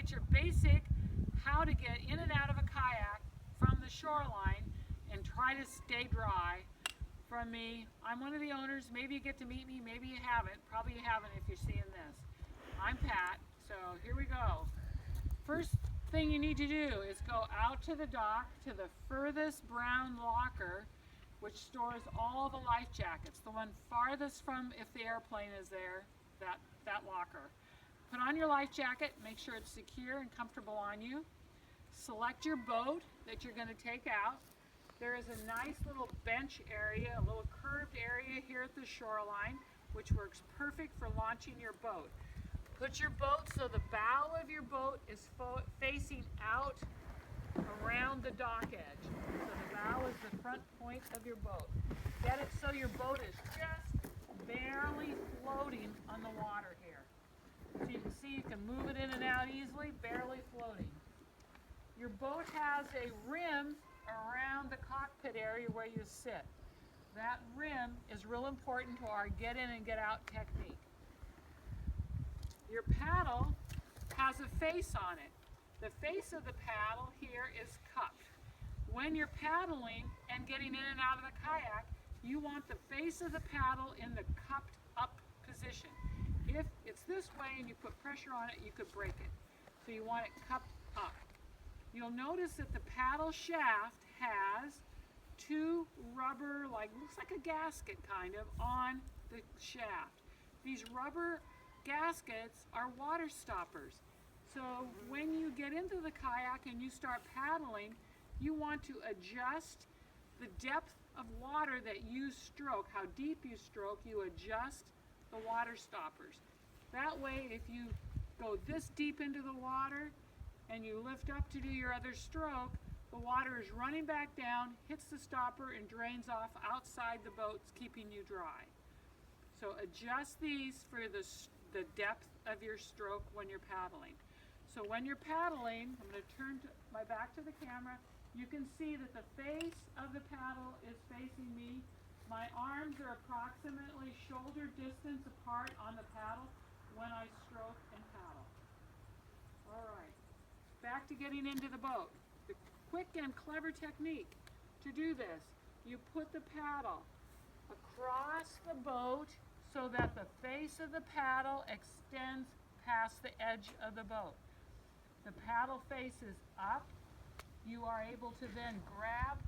get your basic how to get in and out of a kayak from the shoreline and try to stay dry from me. I'm one of the owners. Maybe you get to meet me, maybe you haven't. Probably you haven't if you're seeing this. I'm Pat, so here we go. First thing you need to do is go out to the dock to the furthest brown locker, which stores all the life jackets. The one farthest from, if the airplane is there, that locker. Put on your life jacket, make sure it's secure and comfortable on you. Select your boat that you're going to take out. There is a nice little bench area, a little curved area here at the shoreline, which works perfect for launching your boat. Put your boat so the bow of your boat is facing out around the dock edge. So the bow is the front point of your boat. Get it so your boat is just barely floating on the water here. So you can see you can move it in and out easily, barely floating. Your boat has a rim around the cockpit area where you sit. That rim is real important to our get in and get out technique. Your paddle has a face on it. The face of the paddle here is cupped. When you're paddling and getting in and out of the kayak, you want the face of the paddle in the cupped up position. If it's this way and you put pressure on it, you could break it. So you want it cupped up. You'll notice that the paddle shaft has two rubber, looks like a gasket kind of, on the shaft. These rubber gaskets are water stoppers. So when you get into the kayak and you start paddling, you want to adjust the depth of water that you stroke, how deep you stroke, you adjust the water stoppers. That way, if you go this deep into the water and you lift up to do your other stroke, the water is running back down, hits the stopper, and drains off outside the boat, keeping you dry. So adjust these for the depth of your stroke when you're paddling. So when you're paddling, I'm going to turn my back to the camera. You can see that the face of the paddle is facing me. My arms are approximately shoulder distance apart on the paddle when I stroke and paddle. All right, back to getting into the boat. The quick and clever technique to do this, you put the paddle across the boat so that the face of the paddle extends past the edge of the boat. The paddle faces up. You are able to then grab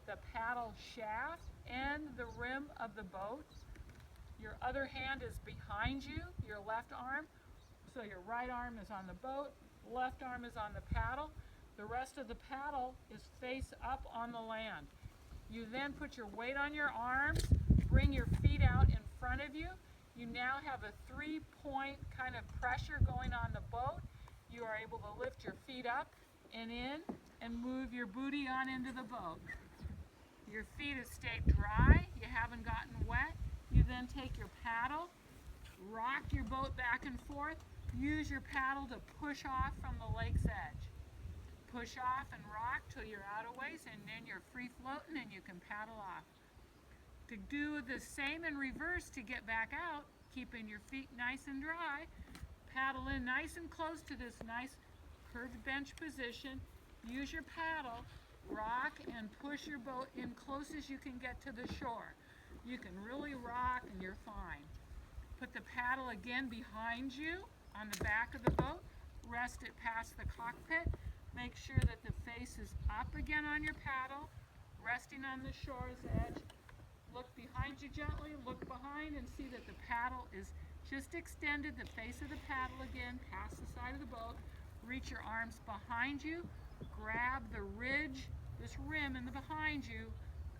the paddle shaft and the rim of the boat. Your other hand is behind you, your left arm. So your right arm is on the boat, left arm is on the paddle. The rest of the paddle is face up on the land. You then put your weight on your arms, bring your feet out in front of you. You now have a 3-point kind of pressure going on the boat. You are able to lift your feet up and in and move your booty on into the boat. Your feet have stayed dry, you haven't gotten wet. You then take your paddle, rock your boat back and forth, use your paddle to push off from the lake's edge. Push off and rock till you're out of ways, and then you're free floating and you can paddle off. To do the same in reverse to get back out, keeping your feet nice and dry, paddle in nice and close to this nice curved bench position. Use your paddle, rock and push your boat in close as you can get to the shore. You can really rock and you're fine. Put the paddle again behind you on the back of the boat. Rest it past the cockpit. Make sure that the face is up again on your paddle, resting on the shore's edge. Look behind you gently, look behind and see that the paddle is just extended, the face of the paddle again, past the side of the boat. Reach your arms behind you, grab the ridge, this rim in the behind you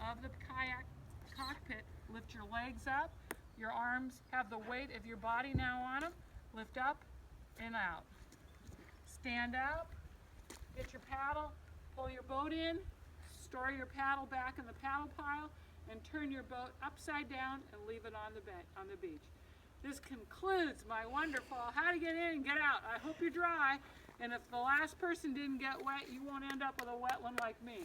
of the kayak cockpit. Lift your legs up. Your arms have the weight of your body now on them. Lift up and out. Stand up, get your paddle, pull your boat in, store your paddle back in the paddle pile, and turn your boat upside down and leave it on the beach. This concludes my wonderful how to get in and get out. I hope you're dry, and if the last person didn't get wet, you won't end up with a wet one like me.